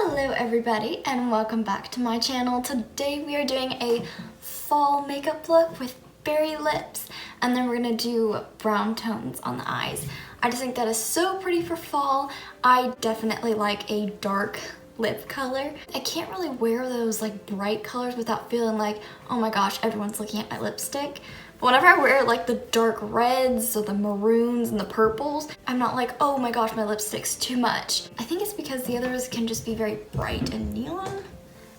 Hello everybody and welcome back to my channel. Today we are doing a fall makeup look with berry lips and then we're gonna do brown tones on the eyes. I just think that is so pretty for fall. I definitely like a dark lip color. I can't really wear those like bright colors without feeling like, oh my gosh, everyone's looking at my lipstick. But whenever I wear like the dark reds or the maroons and the purples, I'm not like, oh my gosh, my lipstick's too much. I think it's because the others can just be very bright and neon,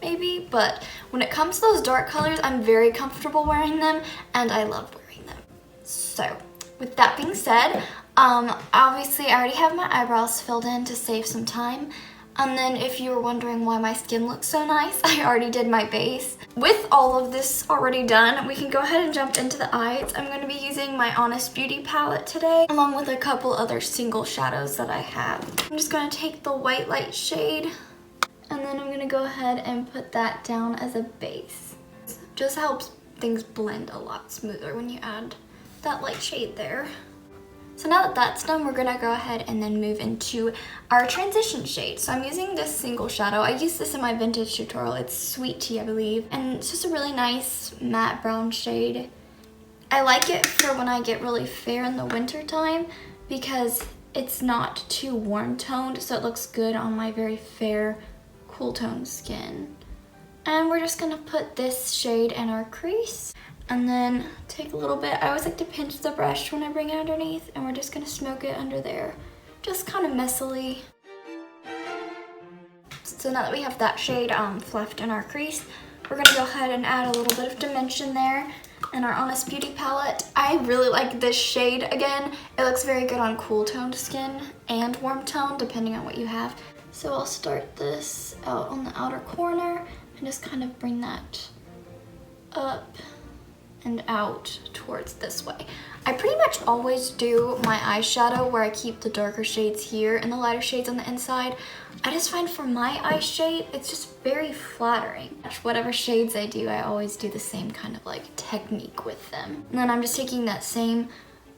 maybe. But when it comes to those dark colors, I'm very comfortable wearing them and I love wearing them. So with that being said, obviously I already have my eyebrows filled in to save some time. And then if you were wondering why my skin looks so nice, I already did my base. With all of this already done, we can go ahead and jump into the eyes. I'm going to be using my Honest Beauty palette today, along with a couple other single shadows that I have. I'm just going to take the white light shade, and then I'm going to go ahead and put that down as a base. Just helps things blend a lot smoother when you add that light shade there. So now that that's done, we're gonna go ahead and then move into our transition shade. So I'm using this single shadow. I used this in my vintage tutorial. It's Sweet Tea, I believe. And it's just a really nice matte brown shade. I like it for when I get really fair in the winter time because it's not too warm toned, so it looks good on my very fair, cool toned skin. And we're just gonna put this shade in our crease. And then take a little bit, I always like to pinch the brush when I bring it underneath, and we're just gonna smoke it under there, just kind of messily. So now that we have that shade fluffed in our crease, we're gonna go ahead and add a little bit of dimension there in our Honest Beauty palette. I really like this shade again. It looks very good on cool toned skin and warm tone, depending on what you have. So I'll start this out on the outer corner and just kind of bring that up and out towards this way. I pretty much always do my eyeshadow where I keep the darker shades here and the lighter shades on the inside. I just find for my eye shape, it's just very flattering. Whatever shades I do, I always do the same kind of like technique with them. And then I'm just taking that same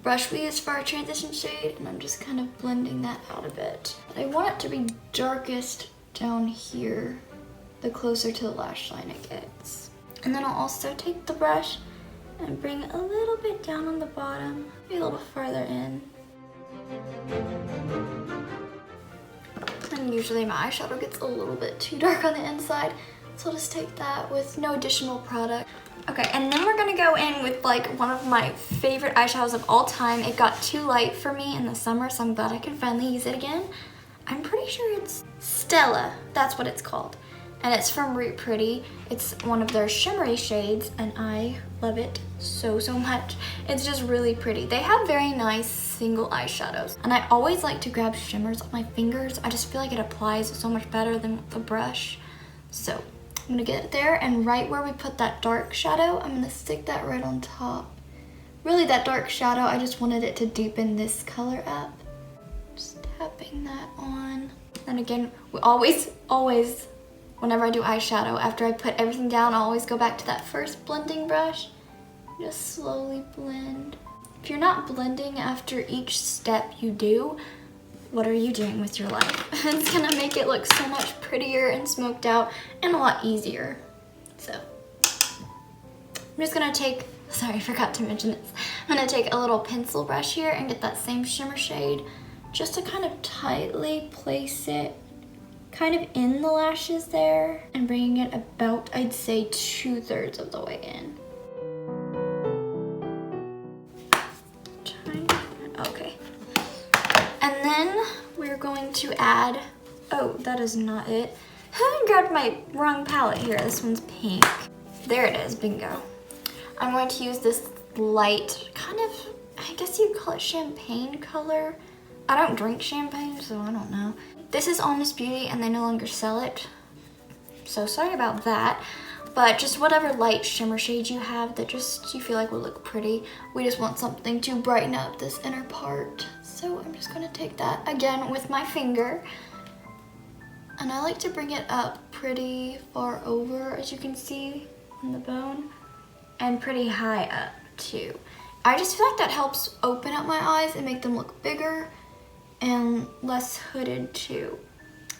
brush we used for our transition shade and I'm just kind of blending that out a bit. I want it to be darkest down here, the closer to the lash line it gets. And then I'll also take the brush and bring a little bit down on the bottom, maybe a little farther in. And usually my eyeshadow gets a little bit too dark on the inside, so I'll just take that with no additional product. Okay, and then we're gonna go in with like one of my favorite eyeshadows of all time. It got too light for me in the summer, so I'm glad I can finally use it again. I'm pretty sure it's Stella, that's what it's called. And it's from Root Pretty. It's one of their shimmery shades and I love it so much. It's just really pretty. They have very nice single eyeshadows and I always like to grab shimmers on my fingers. I just feel like it applies so much better than with the brush. So I'm gonna get it there, and right where we put that dark shadow, I'm gonna stick that right on top. Really, that dark shadow, I just wanted it to deepen this color up. Just tapping that on. And again, we always whenever I do eyeshadow, after I put everything down, I always go back to that first blending brush. Just slowly blend. If you're not blending after each step you do, what are you doing with your life? It's gonna make it look so much prettier and smoked out and a lot easier. So, I'm just gonna take, sorry, I forgot to mention this. I'm gonna take a little pencil brush here and get that same shimmer shade just to kind of tightly place it kind of in the lashes there and bringing it about, I'd say, 2/3 of the way in. Okay. And then we're going to add, oh, that is not it. I grabbed my wrong palette here. This one's pink. There it is, bingo. I'm going to use this light, kind of, I guess you'd call it champagne color. I don't drink champagne, so I don't know. This is Honest Beauty and they no longer sell it, so sorry about that. But just whatever light shimmer shade you have that just you feel like will look pretty. We just want something to brighten up this inner part. So I'm just gonna take that again with my finger. And I like to bring it up pretty far over, as you can see in the bone, and pretty high up too. I just feel like that helps open up my eyes and make them look bigger and less hooded too.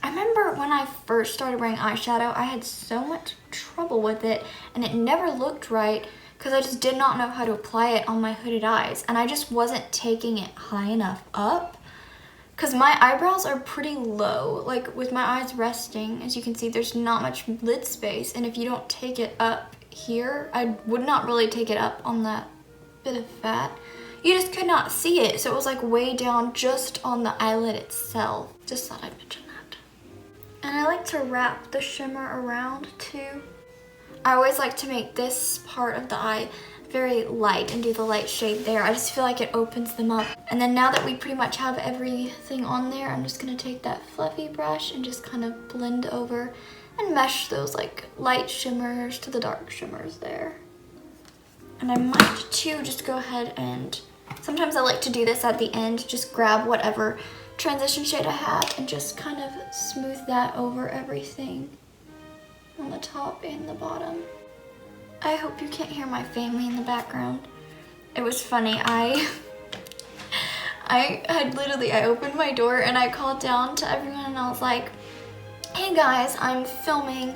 I remember when I first started wearing eyeshadow, I had so much trouble with it and it never looked right because I just did not know how to apply it on my hooded eyes, and I just wasn't taking it high enough up because my eyebrows are pretty low. Like with my eyes resting, as you can see, there's not much lid space, and if you don't take it up here, I would not really take it up on that bit of fat. You just could not see it, so it was like way down just on the eyelid itself. Just thought I'd mention that. And I like to wrap the shimmer around too. I always like to make this part of the eye very light and do the light shade there. I just feel like it opens them up. And then now that we pretty much have everything on there, I'm just gonna take that fluffy brush and just kind of blend over and mesh those like light shimmers to the dark shimmers there. And I might too just go ahead and, sometimes I like to do this at the end, just grab whatever transition shade I have and just kind of smooth that over everything on the top and the bottom. I hope you can't hear my family in the background. It was funny, I opened my door and I called down to everyone and I was like, hey guys, I'm filming,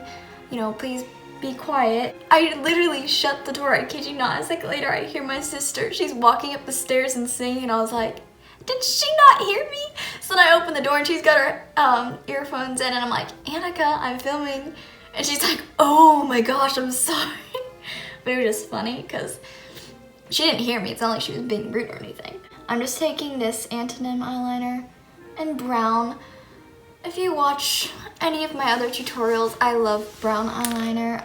you know, please be quiet. I literally shut the door, I kid you not. A second later I hear my sister, she's walking up the stairs and singing, and I was like, did she not hear me? So then I opened the door and she's got her earphones in and I'm like, Annika, I'm filming. And she's like, oh my gosh, I'm sorry. But it was just funny because she didn't hear me. It's not like she was being rude or anything. I'm just taking this Antonym eyeliner in brown. If you watch any of my other tutorials, I love brown eyeliner.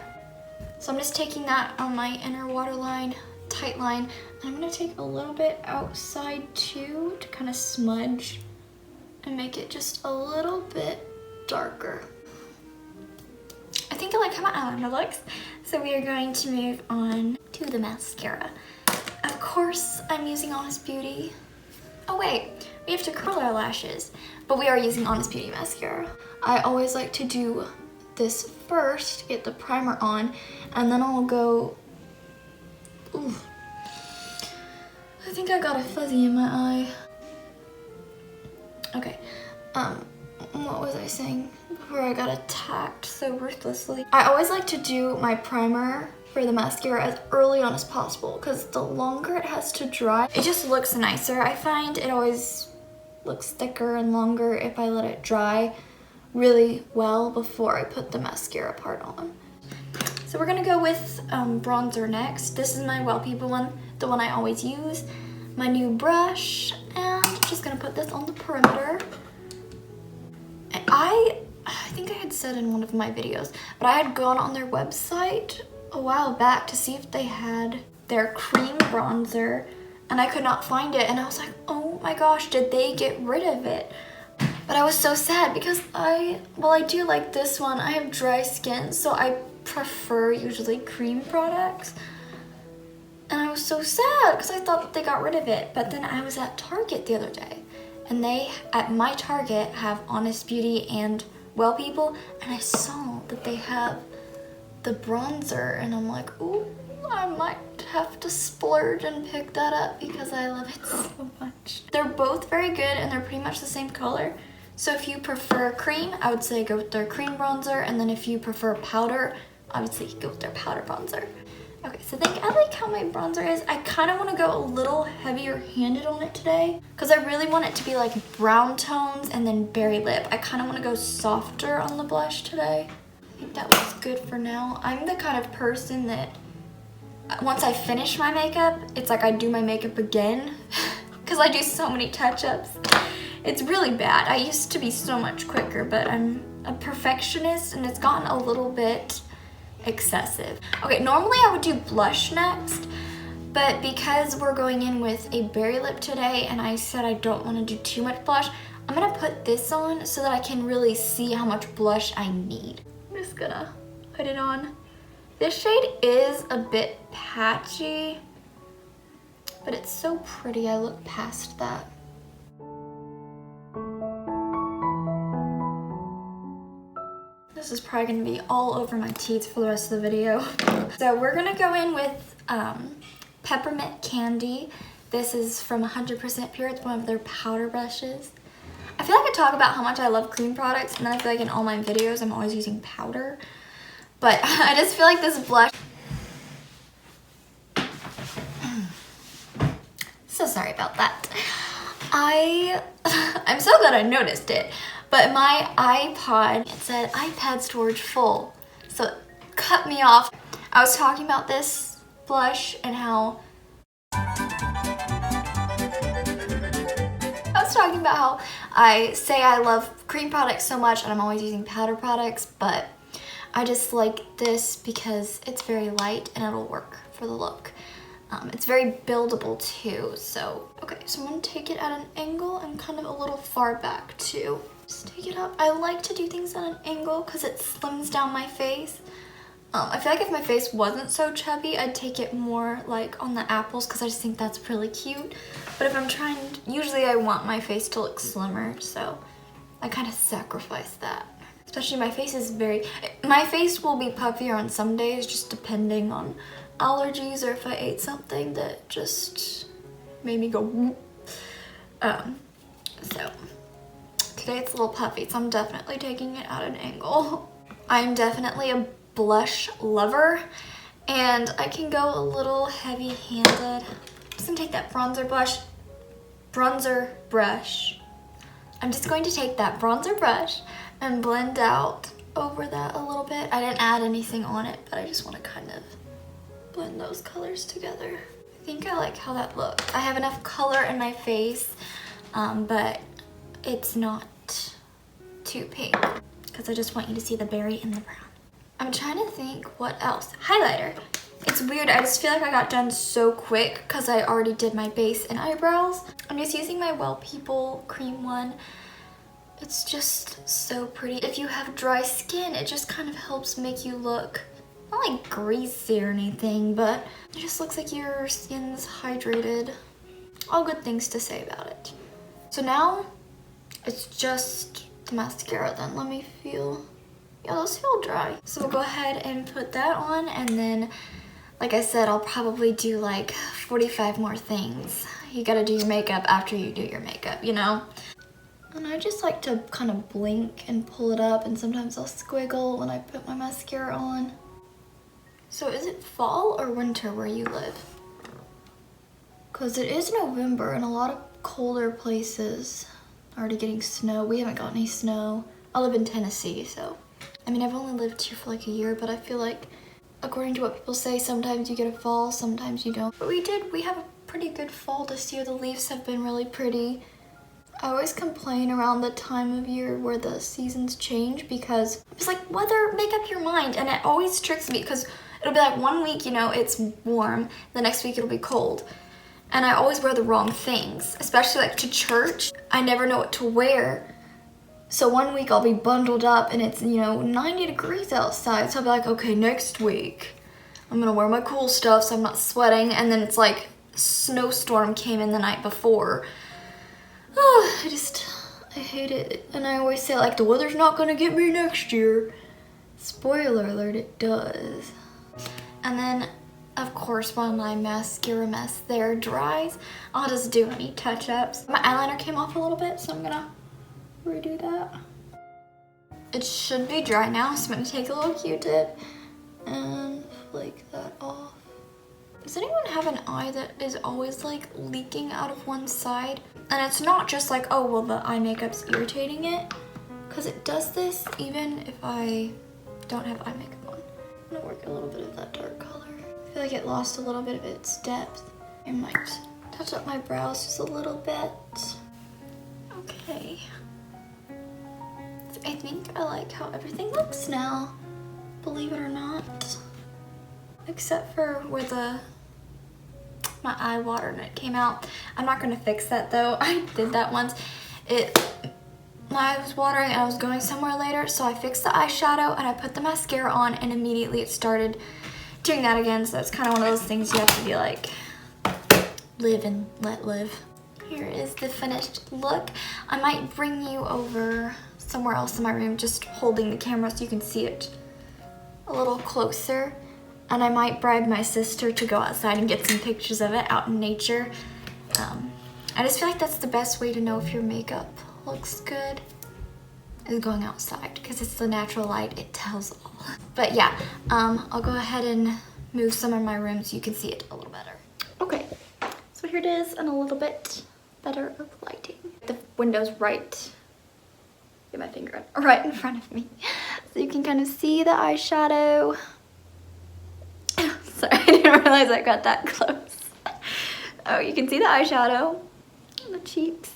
So I'm just taking that on my inner waterline, tight line. And I'm gonna take a little bit outside too to kind of smudge and make it just a little bit darker. I think I like how my eyeliner looks. So we are going to move on to the mascara. Of course, I'm using Honest Beauty. Oh wait, we have to curl our lashes, but we are using Honest Beauty mascara. I always like to do this first, get the primer on, and then I'll go, ooh, I think I got a fuzzy in my eye. Okay, what was I saying before I got attacked so ruthlessly? I always like to do my primer for the mascara as early on as possible because the longer it has to dry, it just looks nicer. I find it always looks thicker and longer if I let it dry really well before I put the mascara part on. So we're gonna go with bronzer next. This is my Well People one, the one I always use. My new brush, and just gonna put this on the perimeter. And I think I had said in one of my videos, but I had gone on their website a while back to see if they had their cream bronzer, and I could not find it, and I was like, oh my gosh, did they get rid of it? But I was so sad because I do like this one. I have dry skin, so I prefer usually cream products. And I was so sad because I thought that they got rid of it. But then I was at Target the other day, and they, at my Target, have Honest Beauty and Well People, and I saw that they have the bronzer, and I'm like, ooh, I might have to splurge and pick that up because I love it so much. They're both very good and they're pretty much the same color. So if you prefer cream, I would say go with their cream bronzer, and then if you prefer powder, obviously go with their powder bronzer. Okay, so I like how my bronzer is. I kind of want to go a little heavier handed on it today because I really want it to be like brown tones and then berry lip. I kind of want to go softer on the blush today. I think that looks good for now. I'm the kind of person that once I finish my makeup, it's like I do my makeup again because I do so many touch-ups. It's really bad. I used to be so much quicker, but I'm a perfectionist and it's gotten a little bit excessive. Okay, normally I would do blush next, but because we're going in with a berry lip today and I said I don't want to do too much blush, I'm gonna put this on so that I can really see how much blush I need. I'm just gonna put it on. This shade is a bit patchy, but it's so pretty. I look past that. This is probably gonna be all over my teeth for the rest of the video. So we're gonna go in with Peppermint Candy. This is from 100% Pure. It's one of their powder brushes. I feel like I talk about how much I love cream products, and then I feel like in all my videos I'm always using powder. But I just feel like this blush... So sorry about that. I'm so glad I noticed it. But my iPod, it said iPad storage full. So it cut me off. I was talking about this blush and how... I say I love cream products so much and I'm always using powder products, but I just like this because it's very light and it'll work for the look. It's very buildable too, so... Okay, so I'm gonna take it at an angle and kind of a little far back too. Just take it up. I like to do things at an angle because it slims down my face. I feel like if my face wasn't so chubby, I'd take it more like on the apples because I just think that's really cute. But if I'm trying, usually I want my face to look slimmer, so I kind of sacrifice that. Especially my face will be puffier on some days, just depending on allergies or if I ate something that just made me go whoop. So today it's a little puffy, so I'm definitely taking it at an angle. I'm definitely a blush lover, and I can go a little heavy-handed. I'm just gonna take that bronzer brush. I'm just going to take that bronzer brush and blend out over that a little bit. I didn't add anything on it, but I just want to kind of blend those colors together. I think I like how that looks. I have enough color in my face, but it's not too pink because I just want you to see the berry and the brown. I'm trying to think what else. Highlighter. It's weird, I just feel like I got done so quick because I already did my base and eyebrows. I'm just using my Well People cream one. It's just so pretty. If you have dry skin, it just kind of helps make you look, not like greasy or anything, but it just looks like your skin's hydrated. All good things to say about it. So now, it's just the mascara then. Let me feel. Yeah, those feel dry. So we'll go ahead and put that on, and then, like I said, I'll probably do like 45 more things. You gotta do your makeup after you do your makeup, you know? And I just like to kind of blink and pull it up, and sometimes I'll squiggle when I put my mascara on. So is it fall or winter where you live? Because it is November and a lot of colder places are already getting snow. We haven't got any snow. I live in Tennessee, so. I mean, I've only lived here for like a year, but I feel like, according to what people say, sometimes you get a fall, sometimes you don't. But we have a pretty good fall this year. The leaves have been really pretty. I always complain around the time of year where the seasons change because it's like, weather, make up your mind. And it always tricks me because it'll be like 1 week, you know, it's warm. The next week it'll be cold. And I always wear the wrong things, especially like to church. I never know what to wear. So 1 week I'll be bundled up and it's, you know, 90 degrees outside. So I'll be like, okay, next week I'm gonna wear my cool stuff so I'm not sweating. And then it's like snowstorm came in the night before. Oh, I hate it. And I always say like, the weather's not gonna get me next year. Spoiler alert, it does. And then, of course, while my mascara mess there dries, I'll just do any touch-ups. My eyeliner came off a little bit, so I'm gonna redo that. It should be dry now, so I'm gonna take a little Q-tip and flake that off. Does anyone have an eye that is always like leaking out of one side? And it's not just like, oh, well, the eye makeup's irritating it, because it does this even if I don't have eye makeup on. I'm gonna work a little bit of that dark color. I feel like it lost a little bit of its depth. I might touch up my brows just a little bit. Okay. So I think I like how everything looks now, believe it or not. Except for where my eye water and it came out. I'm not gonna fix that though. I did that once. My eye was watering and I was going somewhere later, so I fixed the eyeshadow and I put the mascara on and immediately it started doing that again. So it's kind of one of those things you have to be like, live and let live. Here is the finished look. I might bring you over somewhere else in my room, just holding the camera so you can see it a little closer. And I might bribe my sister to go outside and get some pictures of it out in nature. I just feel like that's the best way to know if your makeup looks good is going outside because it's the natural light, it tells all. But yeah, I'll go ahead and move some in my room so you can see it a little better. Okay, so here it is and a little bit better of lighting. The window's right, get my finger in, right in front of me. So you can kind of see the eyeshadow. Sorry, I didn't realize I got that close. Oh, you can see the eyeshadow, the cheeks,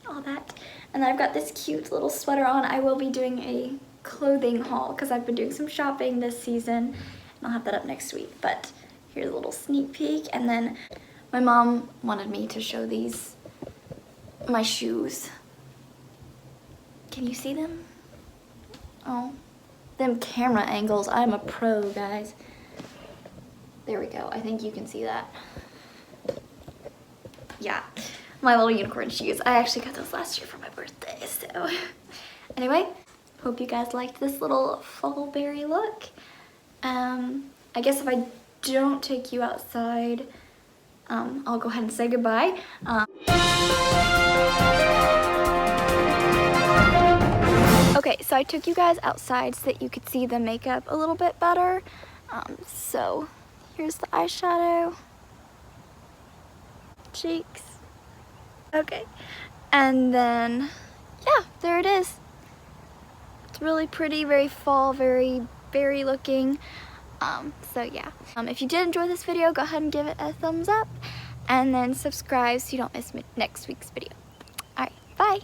all that. And then I've got this cute little sweater on. I will be doing a clothing haul because I've been doing some shopping this season. And I'll have that up next week. But here's a little sneak peek. And then my mom wanted me to show these, my shoes. Can you see them? Oh, them camera angles. I'm a pro, guys. There we go. I think you can see that. Yeah. My little unicorn shoes. I actually got those last year for my birthday, so. Anyway, hope you guys liked this little fall berry look. I guess if I don't take you outside, I'll go ahead and say goodbye. Okay, so I took you guys outside so that you could see the makeup a little bit better. So here's the eyeshadow, cheeks. Okay, and then, yeah, there it is. It's really pretty, very fall, very berry looking. So yeah, if you did enjoy this video, go ahead and give it a thumbs up, and then subscribe so you don't miss next week's video. All right, bye.